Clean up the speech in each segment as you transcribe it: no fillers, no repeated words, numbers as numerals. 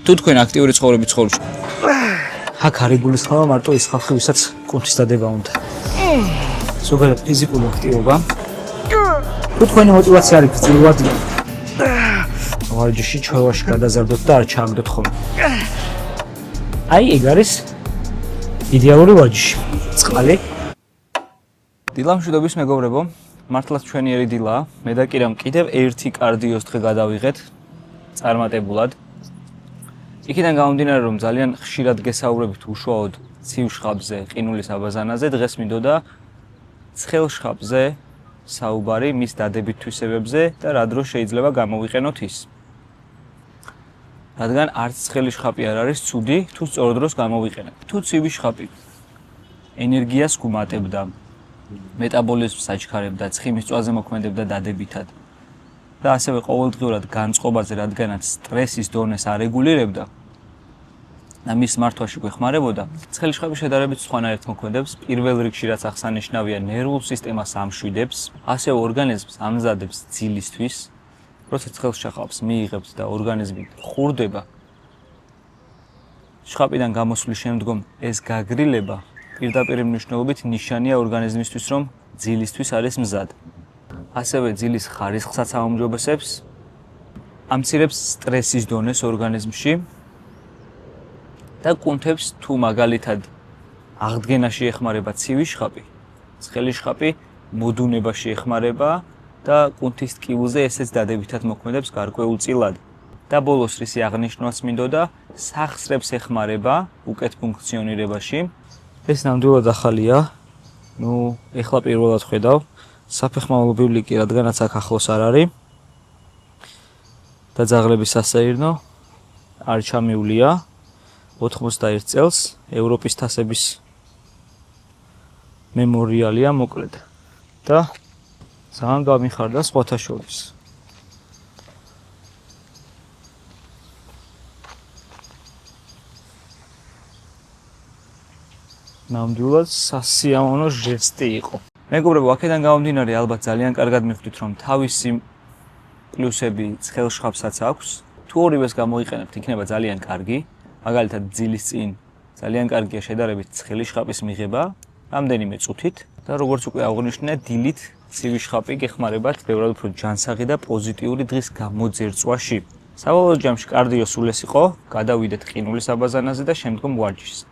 თუ თქვენ აქტიური ცხოვრებით ცხოვრობთ. აქ არიგულის ხმა მარტო ის ხალხი, ვისაც კუნთის დადება უნდა. ზოგადად ფიზიკური აქტივობა. თუ თქვენი мотиваცია არის გრძელვადი. ვარჯიში ჩვევაში გადაზარდოთ და არ ჩააგდოთ ხოლმე. აი ეგ არის იდეალური ვარჯიში. წყალი. დილამშვიდობის მეგობრებო, მართლაც ჩვენიერი დილაა. მე და კირამ კიდევ ერთი კარდიოს დღე გადავიღეთ წარმატებულად. იქიდან გამომდინარე, რომ ძალიან ხშირად გესაუბრებით უშუალოდ ცივ შხაბზე, ყინულის აბაზანაზე, დღეს მინდოდა ცხელ შხაბზე საუბარი მის დადებით თვისებებზე და რა დროს შეიძლება გამოვიყენოთ ის. რადგან არც ცხელი შხაპი არ არის ცუდი, თუ სწორ დროს გამოვიყენებთ. თუ ცივი შხაპი ენერგიას გუმატებდა, მეტაბოლიზმს აჩქარებდა, ცხიმის წვაზე მოქმედებდა დადებითად და ასევე ყოველდღიურად განწყობაზე, რადგანაც სტრესის დონეს არეგულირებდა და მის მართვაში გვეხმარებოდა, ცხელი შხაპი შედარებით სხვანაირად მოქმედებს. პირველ რიგში რაც აღსანიშნავია, ნერვულ სისტემას ამშვიდებს, ასევე ორგანიზმს ამზადებს ძილისთვის. როცა ცხელ შხაპს მიიღებთ და ორგანიზმი ხურდება, შხაპიდან გამოსვლის შემდგომ ეს გაგრილება პირდაპირ მნიშვნელობით ნიშანია ორგანიზმისთვის, რომ ძილისთვის არის მზად. ასევე ძილის ხარისხსაც აუმჯობესებს, ამცირებს სტრესის დონეს ორგანიზმში და კუნთებს თუ მაგალითად აღდგენაში ეხმარება ცივი შხაპი, ცხელი შხაპი მოდუნებაში ეხმარება და კუნთის ტკივილზე ესეც დადებითად მოქმედებს გარკვეულწილად. და ბოლოს რისი აღნიშვნაც მინდოდა, სახსრებს ეხმარება უკეთ ფუნქციონირებაში. ეს ნამდვილად ახალია. ეხლა პირველად ხედავ საფეხმავლო ბიბლიკი, რადგანაც აქ ახლოს არ არის და ძაღლების სასეირნო არ ჩამივლია 81 წელს ევროპის თასების მემორიალია მოკლედ და ძალიან გამიხარდა სხვათა შორის. ნამდვილად სასიამოვნო ჟესტი იყო. მეგობრებო, აქედან გამომდინარე, ალბათ ძალიან კარგად მიხვდით, რომ თავისი პლუსები ცხელ შხაპსაც აქვს. თუ ორივეს გამოიყენებთ, იქნება ძალიან კარგი. მაგალითად, ძილის წინ ძალიან კარგია შედარებით ცხელი შხაპის მიღება, რამდენიმე წუთით და როგორც უკვე აღნიშნე, დილით ცივი შხაპი გეხმარებათ ბევრად უფრო ჯანსაღი და პოზიტიური დღის გამოძერწვაში. საბოლოო ჯამში კარდიო სულ ეს იყო, გადავიდეთ ყინულის აბაზანაზე და შემდგომ ვარჯიშს.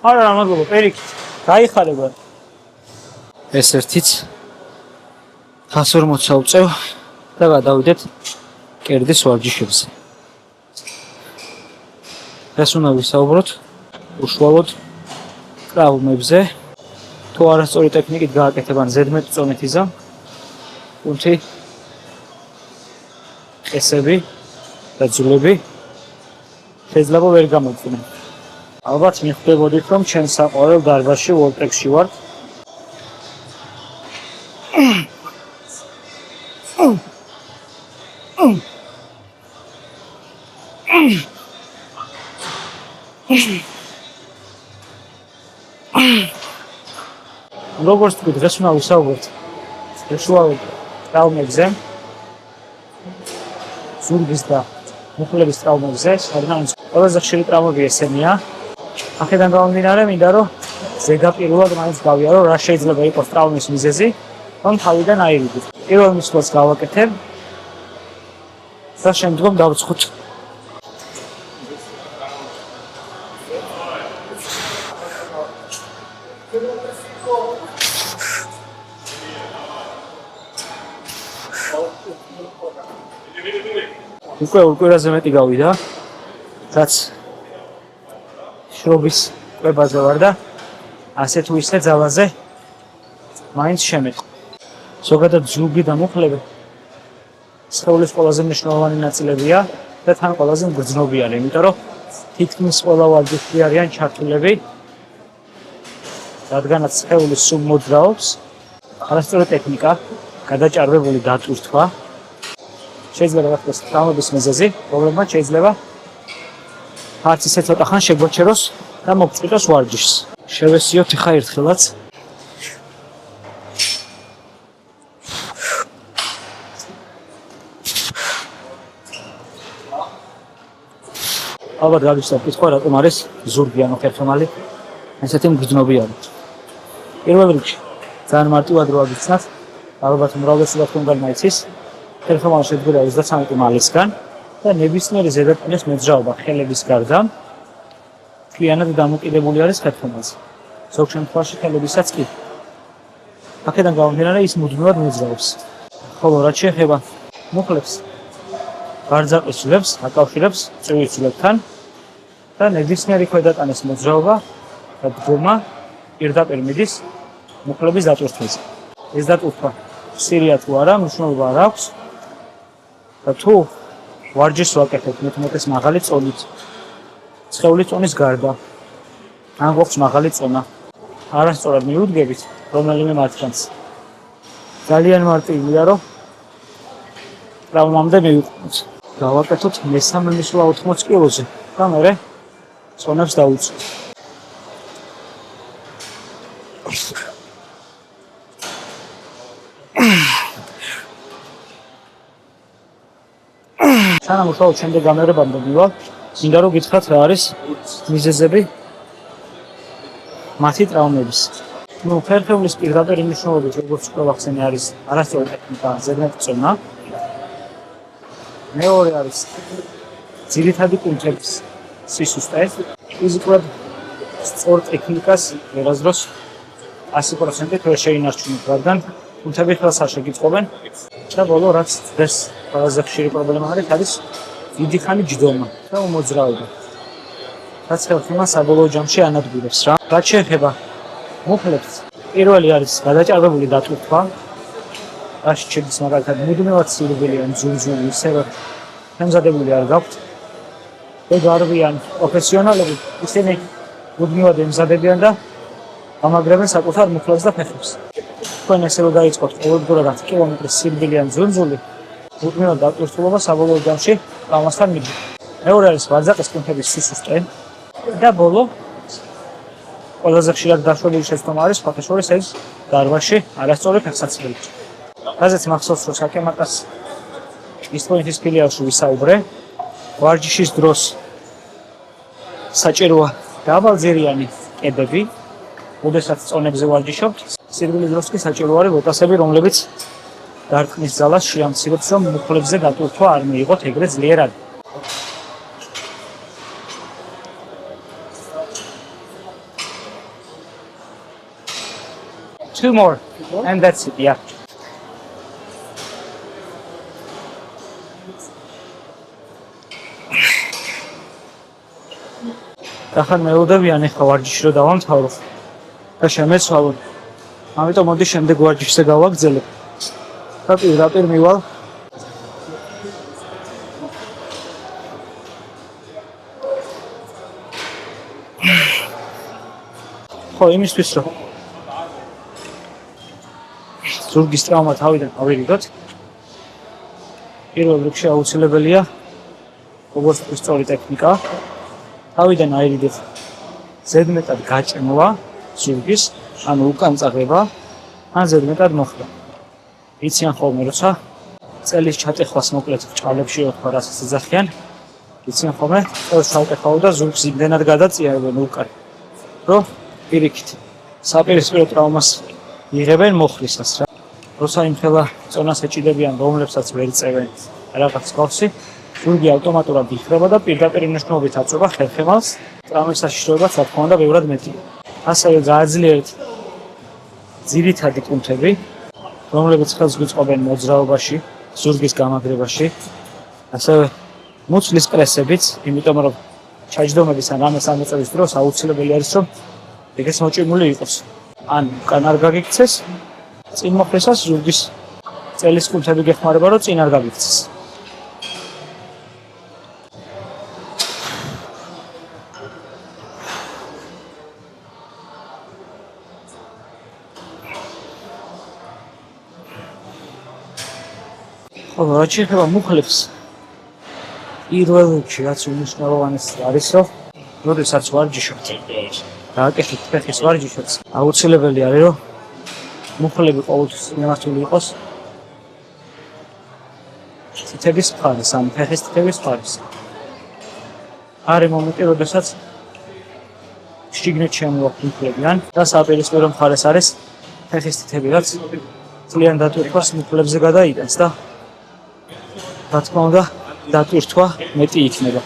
არა, მადლობა, პერიქით. გაიხარება. ეს ერთიც 140 წავწევ და გადავიდეთ კერდის ვარჯიშებზე. ეს უნდა ვისაუბროთ უშუალოდ ტრავმებზე. თუ არასწორი ტექნიკით გააკეთებან ზედმეტ წონით იზა, კუნთი, ყესები და ძვლები შეიძლება ვერ გამოწვნენ. ალბათ მიხვდებოდით, რომ ჩემს საყვარელ დარბაზში ვოლტექსში ვარ. როგორც თქვი, დღეს უნდა ვისაუბროთ უშუალოდ ტრავმებზე, ზურგის და მუხლების ტრავმებზე, სადაც ყველაზე ხშირი ტრავმები ესენია. აქედან გამომდინარე, მინდა რომ ზედაპირულად მაინც გავიარო, რა შეიძლება იყოს ტრავმის მიზეზი რომ თავიდან აირიდეთ. პირველ მისვლას გავაკეთებ და შემდგომ დავწხოთ. უკვე კვირაზე მეტი გავიდა, რაც შრობის კვებაზე ვარ და ასე თუ ისე ძალაზე მაინც შემეყო. ზოგადად ზურგი და მუხლები სხეულის ყველაზე მნიშვნელოვანი ნაწილებია და თან ყველაზე მგრძნობი არის, იმიტომ რომ თითქმის ყველა ვარჯიშში არიან ჩართულები, რადგანაც სხეული სულ მოძრაობს, არასწორი ტექნიკა, გადაჭარბებული დატვირთვა შეიძლება გახდეს ტრავმების მიზეზი, პრობლემად შეიძლება არც ისე ცოტა ხან შეგვაჩეროს და მოგწყვიტოს ვარჯიშს. შევესიოთ ხა ერთხელაც. ალბათ გავიხსენებ კითხვა, რატომ არის ზურგი ანუ ხერხემალი ესეთი მგრძნობიანი. პირველ რიგში ძალიან მარტივად რო აღიცნათ, ალბათ უმრავლესობა თქვენგან მაიცის. ხერხემალი შედგება 33 მალისგან და ნებისმიერი ზედაპირის მოძრაობა ხელების გარდა მთლიანად დამოკიდებული არის ხერხემალზე. ზოგ შემთხვევაში ხელებისაც კი. აქედან გამომდინარე ის მუდმივად მოძრაობს. ხოლო რაც შეეხება მუხლებს, ბარძაყის ძვლებს აკავშირებს წვივის ძვლებთან და ნებისმიერი ქვედატანის მოძრაობა და დგომა პირდაპირ მიდის მუხლების დატვირთვაზე. ეს დატვირთვა ხშირია თუ არა, მნიშვნელობა არ აქვს. და თუ ვარჯიშს ვაკეთებ მეტ-მეტის მაღალი წონით, სხეულის წონის გარდა, ან გვაქვს მაღალი წონა, არასწორად მიუდგებით რომელიმე მათგანს. ძალიან მარტივია, რომ ტრავმამდე მივიყვანოთ. გავაკეთოთ მესამე მისვლა 80 კილოზე და მერე წონებს დავუწყოთ. სანამ უშუალოდ შემდეგ გამერებამდე მივალ, მინდა რომ გითხრათ რა არის მიზეზები მათი ტრავმების. ხერხემლის პირდაპირ მნიშვნელობით, როგორც ვახსენე, არის არასწორი ტექნიკა, ზედმეტი წონა. მეორე არის ძირითადი კუნთების სისუსტე. ფიზიკურად სწორ ტექნიკას ვერასდროს 100% ვერ შეინარჩუნებთ, რადგან კუნთები ხელს არ შეგიწყობენ და ბოლო რაც ეს ყველაზე ხშირი პრობლემა არის დიდი ხანი ჯდომა და უმოძრაობა. რაც ხერხემალს საბოლოო ჯამში ანადგურებს რა. რაც შეეხება მუხლებს, პირველი არის გადაჭარბებული დატვირთვა. რაში შედის მაგალითად მუდმივად სირბილი ან ძუნძული, ისე რომ შემზადებული არ გაქვთ. და გარბიან პროფესიონალები, ისინი მუდმივად ემზადებიან და ამაგრებენ საკუთარ მუხლებს და ფეხებს. თქვენ ესე რომ დაიწყოთ ყოველდღურად 10 კილომეტრის სირბილი ან ძუნძული, მუდმივად დატვირთულობა საბოლოო ჯამში ტრავმასთან მიდის. მეორე არის ბარძაყის კუნთების სისუსტე და ბოლო ყველაზე ხშირად დაშვებული შეცდომა არის ფოთაშორის ეს დარბაზში არასწორი ფეხსაცმელი. რაზეც მახსოვს რომ საკემაკას ისპანეთის ფილიალში ვისაუბრე, ვარჯიშის დროს საჭიროა დაბალძირიანი კედები, ოდესაც წონებზე ვარჯიშობთ, სირბილის დროს კი საჭირო არის ვოტასები, რომლებიც დარტყმის ძალას შეამცირებს, რომ მუხლებზე დატვირთვა არ მიიღოთ ეგრე ძლიერად. Two more and that's it, yeah. ახლა მეუდებიან ახლა ვარჯიში რომ დავამთავრო და შემეცვალო. ამიტომ მოდი შემდეგ ვარჯიშზე გავაგრძელებ. და პირდაპირ მივალ ხო იმისთვის რომ ზურგის ტრავმა თავიდან ავირიდოთ, პირველ რიგში აუცილებელია როგორც სწორი ტექნიკა. თავიდან აირიდეთ ზედმეტად გაჭმვა ზურგის, ანუ უკან წაღება, ან ზედმეტად მოხდა. იციან ხოლმე როცა წელის ჩატეხვას მოკლედ ჭალებში ოთხ რასაც ეძახიან, იციან ხოლმე წელს ჩავტეხავ და ზურგს იმდენად გადაწიებენ უკან, რომ პირიქით საპირისპირო ტრავმას იღებენ მოხლისას რა. როცა იმხელა წონას ეჭიდებიან, რომლებსაც ვერ წევენ რაღაც გავსი, ზურგი ავტომატურად იხრება და პირდაპირ მნიშვნელობით აწვება ხერხემალს, ტრამვის საშიშროებაც რა თქმა უნდა ბევრად მეტია. ასევე გააძლიერეთ ძირითადი კუნთები, რომლებიც ხელს გვიწყობენ მოძრაობაში, ზურგის გამაგრებაში, ასევე მუცლის პრესებიც, იმიტომ რომ ჩაჯდომების ან რამეს ამოწევის დროს აუცილებელი არის რომ ეგეც მოჭიმული იყოს. ან უკან არ გაგიქცეს, წინ მოხდესას ზურგის წელის კუნთები გეხმარება რომ წინ არ გაგიქცეს. ხოლო რაც შეეხება მუხლებს, პირველ რიგში რაც უმნიშვნელოვანესი არის, რომ როდესაც ვარჯიშობთ, გააკეთეთ ფეხის ვარჯიშებს, აუცილებელი არის, რომ მუხლები ყოველთვის მიმართული იყოს თითების მხარეს, ან ფეხის თითების მხარეს. არის მომენტი, როდესაც შიგნით შემოვაქვთ მუხლები, ან და საპირისპირო მხარეს არის ფეხის თითები, რაც ძალიან დატვირთვას მუხლებზე გადაიტანს და რა თქმა უნდა, დატვირთვა მეტი იქნება.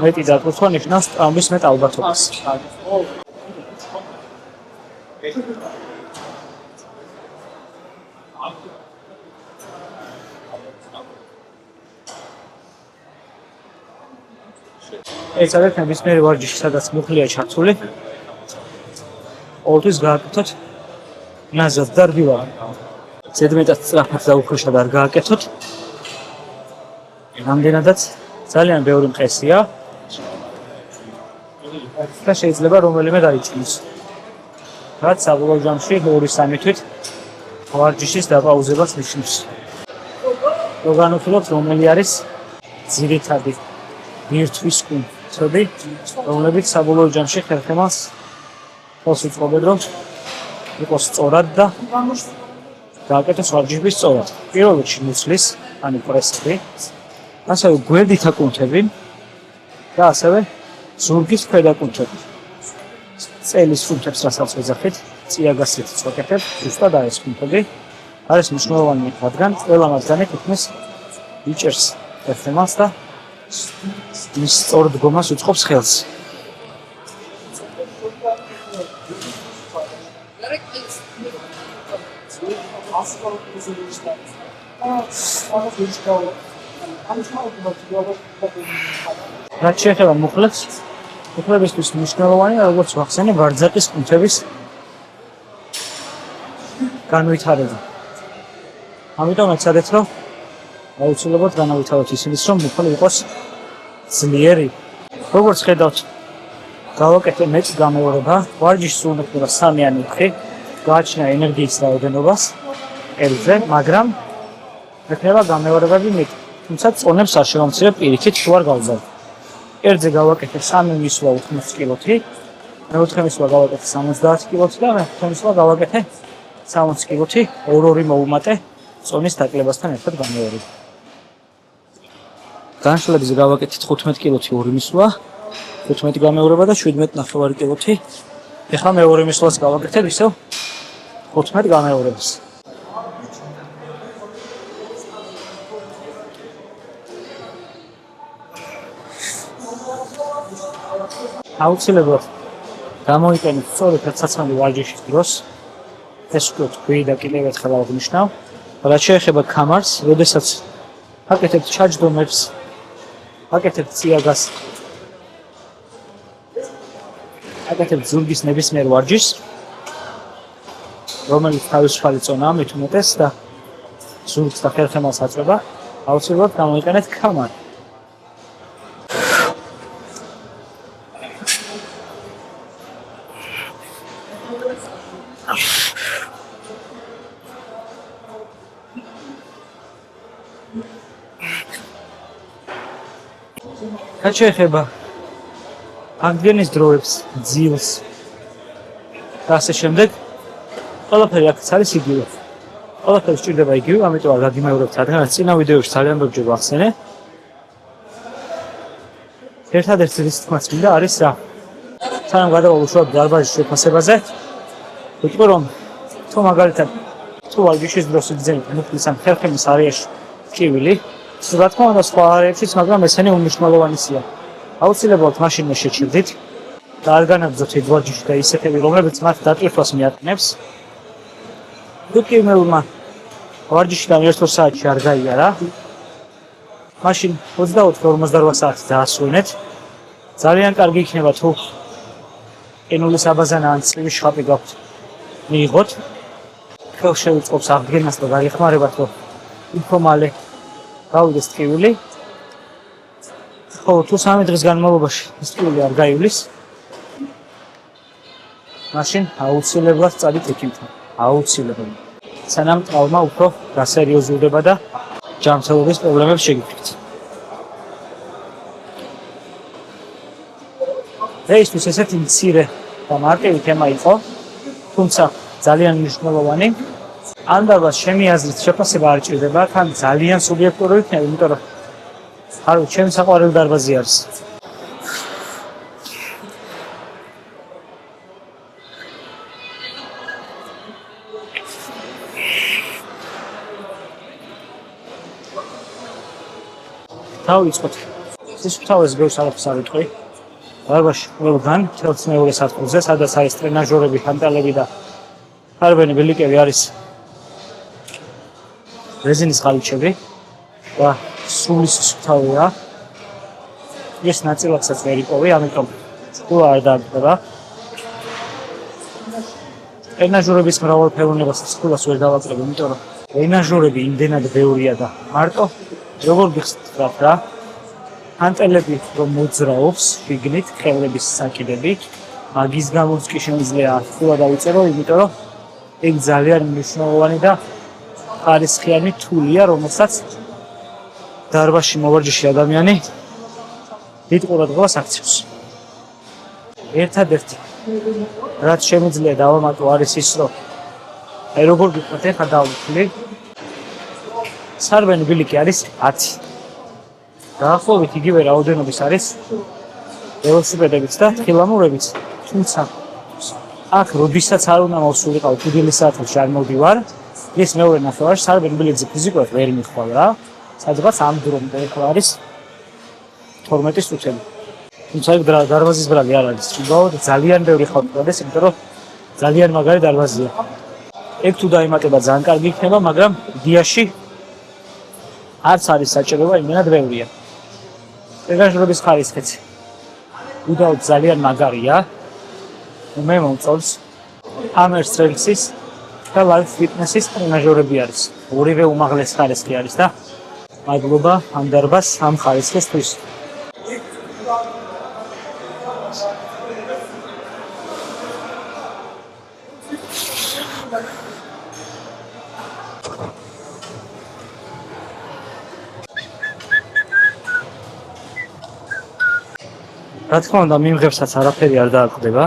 მეტი დატვირთვა ნიშნავს ტრამვის მეტ ალბათობას. ეს არის ნებისმიერი ვარჯიში, სადაც მუხლია ჩართული. ყოველთვის გააკეთოთ ნაზად და რბილად. ზედმეტად სწრაფად და უხეშად არ გააკეთოთ. რამდენადაც ძალიან ბევრი მყესია და შეიძლება რომელიმე დაიჭიროს. რაც საბოლოო ჯამში 2-3 თვით ვარჯიშის დაპაუზებას ნიშნავს. როგანოთულობთ რომელი არის ძირითადი ბირთვის კუნთები, რომლებიც საბოლოო ჯამში ხერხემალს ხელს უწყობენ რომ იყოს სწორად და გააკეთოს ვარჯიშები სწორად. პირველ რიგში მუცლის, ანუ პრესები, ასევე გვერდითა კუნთები და ასევე ზურგის ქვედა კუნთები. წელის კუნთებს რასაც ვეძახით, წიაგასით წვაკეთებ, ზუსტად არის კუნთები. არის მნიშვნელოვანი, რადგან ყველა მათგანი თითქმის იჭერს ხერხემალს და მის სწორ დგომას უწყობს ხელს. რაც შეეხება მუხლებს, მუხლებისთვის მნიშვნელოვანია, როგორც ვახსენე, ვარძაკის კუნთების განვითარება. ამიტომ ეცადეთ, რომ აუცილებლად განავითაროთ ისინიც, რომ მუხლი იყოს ძლიერი. როგორც ხედავთ, გავაკეთე მეტი გამეორება, ვარჯიშს უნდოდა 3 ან 4, გააჩნია ენერგიის რაოდენობას ელზე, მაგრამ ეხება გამეორებები მეტი. თუმცა წონებს არ შევამცირებ პირიქით თუ არ გავზავ. ერთზე გავაკეთე 3 მისვლა 80 კილოთი, მეოთხე მისვლა გავაკეთე 70 კილოთი და მეხუთე მისვლა გავაკეთე 60 კილოთი, 2-2 მოუმატე წონის დაკლებასთან ერთად გამეორება. განშლებზე გავაკეთე 15 კილოთი 2 მისვლა, 15 გამეორება და 17.5 კილოთი. ეხლა მეორე მისვლას გავაკეთებ ისევ 15 გამეორებას. აუცილებლად გამოიყენეთ სწორი ფერცაცმელი ვარჯიშის დროს. ეს უკვე თქვი და კიდევ ერთხელ აღნიშნავ, რაც შეეხება ქამარს, როდესაც აკეთებთ ჩაჯდომებს, აკეთებთ წიაგას, აკეთებთ ზურგის ნებისმიერ ვარჯიშს, რომელიც თავისუფალი წონაა მით უმეტეს და ზურგს და ხერხემალს აწვება, აუცილებლად გამოიყენეთ ქამარი. რაც შეეხება აღდგენის დროებს, ძილს და ასე შემდეგ, ყველაფერი აქაც არის იგივე. ყველაფერი სჭირდება იგივე, ამიტომ არ გაგიმეორებთ, რადგან წინა ვიდეოში ძალიან ბევრჯერ ვახსენე. ერთადერთი რის თქმაც მინდა არის რა. სანამ გადავალ უშუალოდ დარბაზის შეფასებაზე, ვიტყვი რომ თუ მაგალითად თუ ვარჯიშის დროს იგზენით მუხლის ან ხერხემის არეაში ტკივილი, რა თქმა უნდა სხვა არეებშიც, მაგრამ ესენი უმნიშვნელოვანესია. აუცილებლად მაშინ მე შეჭირდით და არ განაგრძოთ ეს ვარჯიში და ისეთები, რომლებიც მათ დატვირთვას მიაყენებს. თუ ტკივილმა ვარჯიშიდან 1-2 საათში არ გაიარა, მაშინ 24-48 საათი დაასრულეთ. ძალიან კარგი იქნება თუ ყინულის აბაზანა ან წვიმის შხაპი გაქვთ მიიღოთ. ხელს შეუწყობს აღდგენას და გაიხმარებათ, რომ უფრო მალე გავიდეს ტკივილი. ხო, თუ 3 დღის განმავლობაში ეს ტკივილი არ გაივლის, მაშინ აუცილებლად წადით ექიმთან. აუცილებლად. სანამ ტრავმა უფრო გასერიოზულდება და ჯანმრთელობის პრობლემებს შეგიფრთხილეთ. დღეისთვის ესეთი მცირე და მარტივი თემა იყო, თუმცა ძალიან მნიშვნელოვანი. ამ დარბაზს ჩემი აზრით შეფასება არ ჭირდება, თან ძალიან სუბიექტური იქნება, იმიტომ რომ არ ვიცი, ჩემი საყვარელი დარბაზი არის. დავიწყოთ. სისუფთავეს ბევრს არაფერს არ ვიტყვი. დარბაზში ყველგან თელს მეორე სათხოვზე, სადაც არის ტრენაჟორები, ხანტალები და ხარბენი ბილიკები არის რეზინის ღალიჩები და სრული სისუფთავეა. ეს ნაწილაკსაც ვერ იპოვი, ამიტომ სულ არ დააგდება. ტრენაჟორების მრავალფეროვნებას სულას ვერ დავაკრებ, იმიტომ რომ ტრენაჟორები იმდენად ბევრია და მარტო როგორ გიხსნათ რა? ხანტელები რომ მოძრაობს, შიგნით ხელების საკიდები, მაგის გამოც კი შემიძლია სულა დავიწერო, იმიტომ რომ ეგ ძალიან მნიშვნელოვანი და ხარისხიანი თულია, რომელსაც დარბაზში მოვარჯიში ადამიანი დიდ ყურადღებას აქცევს. ერთადერთი რაც შემიძლია დავამატო არის ის, რომ აი როგორ გიყვეთ ახლა დავუხლი. სარბენი ბილიკი არის 10. დაახლოებით იგივე რაოდენობის არის ველოსიპედებიც და თხილამურებიც, თუმცა აქ როდესაც არ უნდა მოვსულიყავ უდიელი საათში არ მოვდივარ, ეს მეორე ნახევარში სარბენი ბილიკი ფიზიკურად ვერ მიხვალ რა, სადღაც ამ დრომდე ახლა არის 12 წუთები. თუმცა ეგ დარბაზის ბრალი არ არის, უბრალოდ ძალიან ბევრი ხალხი, იმიტომ რომ ძალიან მაგარი დარბაზია. ეგ თუ დაიმატება ძალიან კარგი იქნება, მაგრამ დიაში არც არის საჭიროება, იმენად ბევრია. ტრენაჟორების ხარისხიც უდაოდ ძალიან მაგარია. მე მომწონს Hammer Strengths-ის და Life Fitness-ის ტრენაჟორები არის. ორივე უმაღლესი ხარისხი არის და მადლობა ამ დარბაზს ამ ხარისხისთვის. რა თქმა უნდა, მიმღებსაც არაფერი არ დააკვდება.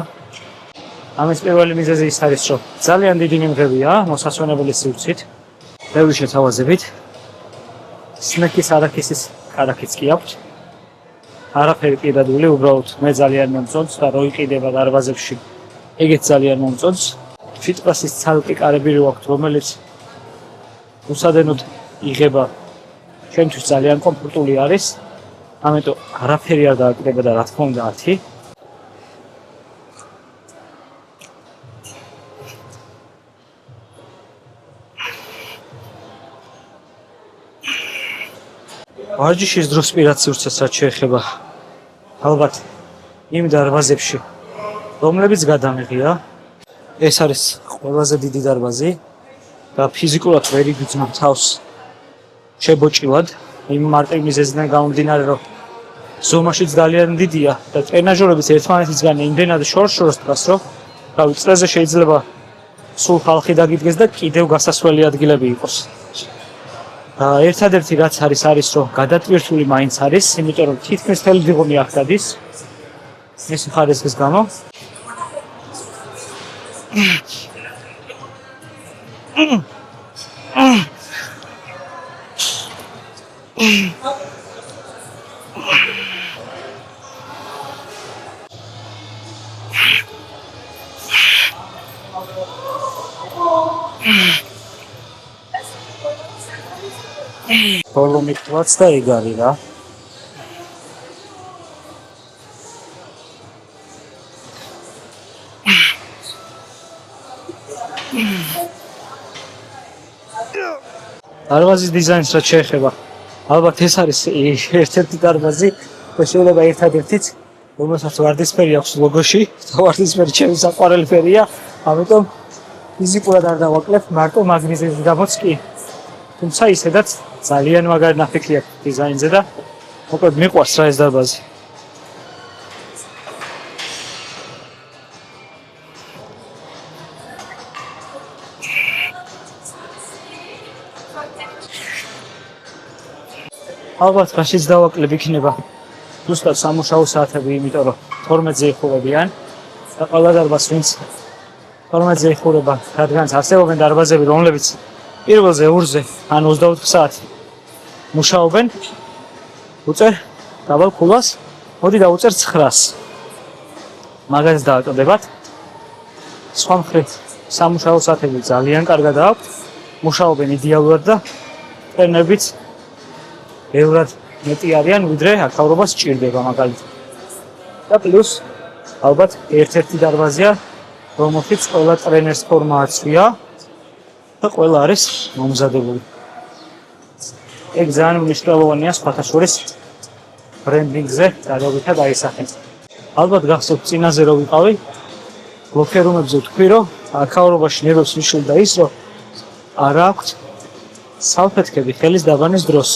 ამის პირველი მიზეზი ის არის, რომ ძალიან დიდი მიმღებია მოსასვენებელი სივრცით, ბევრი შეთავაზებით. სმექის არაქისის კარაქიც კი აქვს. არაფერი პირადული, უბრალოდ მე ძალიან მომწონს და რო იყიდება დარბაზებში, ეგეც ძალიან მომწონს. ფიტპასის ცალკე კარები რო აქვს, რომელიც უსადენოდ იღება, ჩემთვის ძალიან კომფორტული არის. ამიტომ არაფერი არ დააკვდება და რა თქმა უნდა 10. ვარჯიშის დროს პირად სივრცეს რაც შეეხება, ალბათ იმ დარბაზებში, რომლებიც გადამიღია, ეს არის ყველაზე დიდი დარბაზი და ფიზიკურად ვერ იგრძნობ თავს შებოჭილად. იმ მარტივ მიზეზიდან გამომდინარე, რომ ზომაშიც ძალიან დიდია და ტრენაჟორებიც ერთმანეთისგან იმდენად შორს დგას, რომ რავი, წრეზე შეიძლება სულ ხალხი დაგიდგეს და კიდევ გასასვლელი ადგილები იყოს. ერთადერთი რაც არის, რომ გადატვირთული მაინც არის, იმიტომ რომ თითქმის მთელი დიღომი აქ გადის. ეს ხარისხის გამო. ბოლო მიტყვაც და ეგ არის რა. დარბაზის დიზაინს რაც შეეხება, ალბათ ეს არის ერთ-ერთი დარბაზი, შეიძლება ერთადერთიც, რომელსაც ვარდისფერი აქვს ლოგოში, და ვარდისფერი ჩემი საყვარელი ფერია, ამიტომ ფიზიკურად არ დავაკლებ, მარტო მაგნიზმის გამოც კი. თუმცა ისედაც ძალიან მაგარი ნაფიქრი აქვს დიზაინზე და მოკლედ მიყვარს რა ეს დარბაზი. ალბათ რაშიც დავაკლებ იქნება ზუსტად სამუშაო საათები, იმიტომ რომ 12-ზე იხურებიან და ყველა დარბაზს ვინც 12-ზე იხურება, რადგანაც არსებობენ დარბაზები, რომლებიც პირველზე 2-ზე ან 24 საათი მუშაობენ, უწერ დაბალ ფულას, მოდი დავუწერ 900-ს. მაგას დააწოდებათ. სხვა მხრივ სამუშაო საათები ძალიან კარგად აქვთ, მუშაობენ იდეალურად და ტრენერებიც ბევრად მეტი არიან, ვიდრე აქაურობას სჭირდება მაგალითად. და პლუს ალბათ ერთ-ერთი დარბაზია, რომელშიც ყველა ტრენერს ფორმა აცვია და ყველა არის მომზადებული. ეგ ძალიან მნიშვნელოვანია სხვათა შორის ბრენდინგზე დადებითად აისახეთ. ალბათ გახსოვთ წინაზე რო ვიყავი, ბლოკერუმებზე ვთქვი, რომ აქაურობაში ნერვებს მიშულდა ის, რომ არ აქვთ სალფეტკები ხელის დაბანის დროს.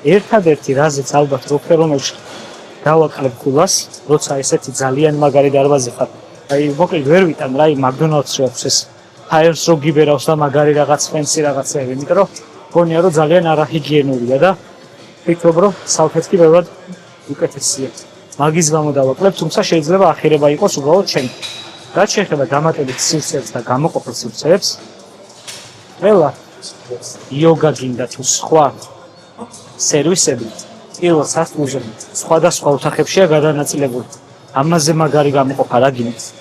ერთადერთი რაზეც ალბათ ბლოკერუმებში დავაკლებ ქულას, როცა ესეთი ძალიან მაგარი დარბაზი ხარ. აი მოკლედ ვერ ვიტან რა, მაკდონალდსში აქვს ეს ჰაიერს რო გიბერავს და მაგარი რაღაც ფენსი რაღაცები, იმიტომ რომ გონია რომ ძალიან არაჰიგიენურია და ვფიქრობ რომ სალფეტკი ბევრად უკეთესია. მაგის გამო დავაკლებ, თუმცა შეიძლება ახირება იყოს უბრალოდ ჩემი. რაც შეეხება დამატებით სივრცეებს და გამოყოფილ სივრცეებს, ყველა იოგა გინდა თუ სხვა სერვისები პირველ სართულზე სხვადასხვა ოთახებშია გადანაწილებული. ამაზე მაგარი გამოყოფა რა გინდა.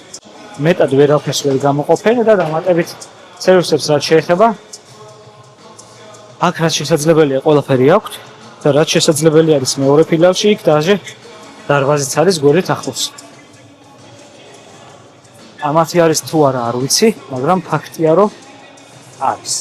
მეტად ვერაფერს ვერ გამოყოფენ და დამატებით სერვისებს რაც შეეხება, აქ რაც შესაძლებელია ყველაფერი აქვთ და რაც შესაძლებელი არის მეორე ფილიალში, იქ დაჟე დარბაზიც არის გვერდით ახლოს. ამათი არის თუ არა არ ვიცი, მაგრამ ფაქტია რომ არის.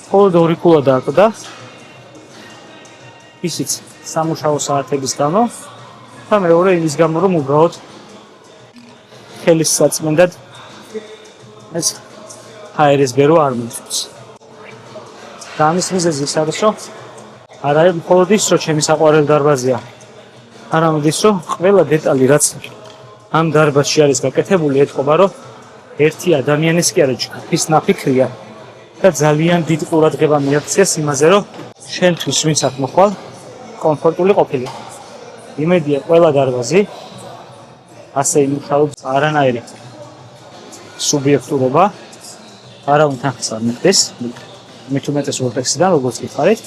მხოლოდ ორი ქულა დააკვდა. ისიც სამუშაო საათების გამო და მეორე იმის გამო, რომ უბრალოდ ხელის საწმენდად ეს ჰაერის ბერო არ მიიწვევს. და ამის მიზეზი ის არის, რომ არ არის მხოლოდ ის, რომ ჩემი საყვარელი დარბაზია, არამედ ის, რომ ყველა დეტალი რაც ამ დარბაზში არის გაკეთებული, ეთყობა, რომ ერთი ადამიანის კი არა, ჯგუფის ნაფიქრია. და ძალიან დიდ ყურადღება მიაქციეს იმაზე, რომ შენთვის ვინც აქ მოხვალ, კომფორტული ყოფილიყო. იმედია ყველა დარბაზი ასე იმუშავებს, არანაირი სუბიექტურობა არავინ თანხას არ მიხდეს, მით უმეტეს ვორტექსიდან როგორც გითხარით.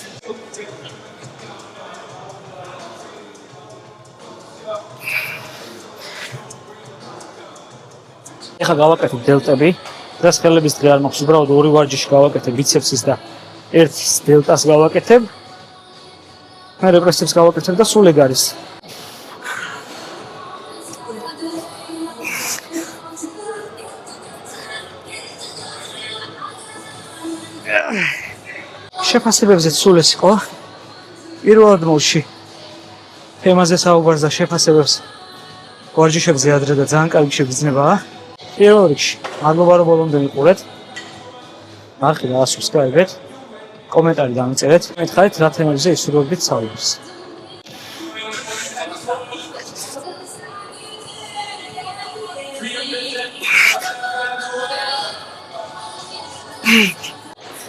ეხლა გავაკეთებ დელტები. და ხელების დღე არ მაქვს, უბრალოდ ორი ვარჯიში გავაკეთებ, ბიცეპსის და ერთის დელტას გავაკეთებ. მე პრესებს გავაკეთებ და სულ ეგ არის. შეფასებებზე სულ ეს იყო. პირველად მოუში თემაზე საუბარს და შეფასებებს ვარჯიშებზე ადრე და ძალიან კარგი შეგრძნებაა. პირველ რიგში, მადლობა რომ ბოლომდე მიყურეთ. ახლა რა subscribe-ეთ, კომენტარი დამიწერეთ. მითხარით რა თემებზე ისურვებდით საუბარს.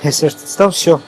ეს ერთიც და всё.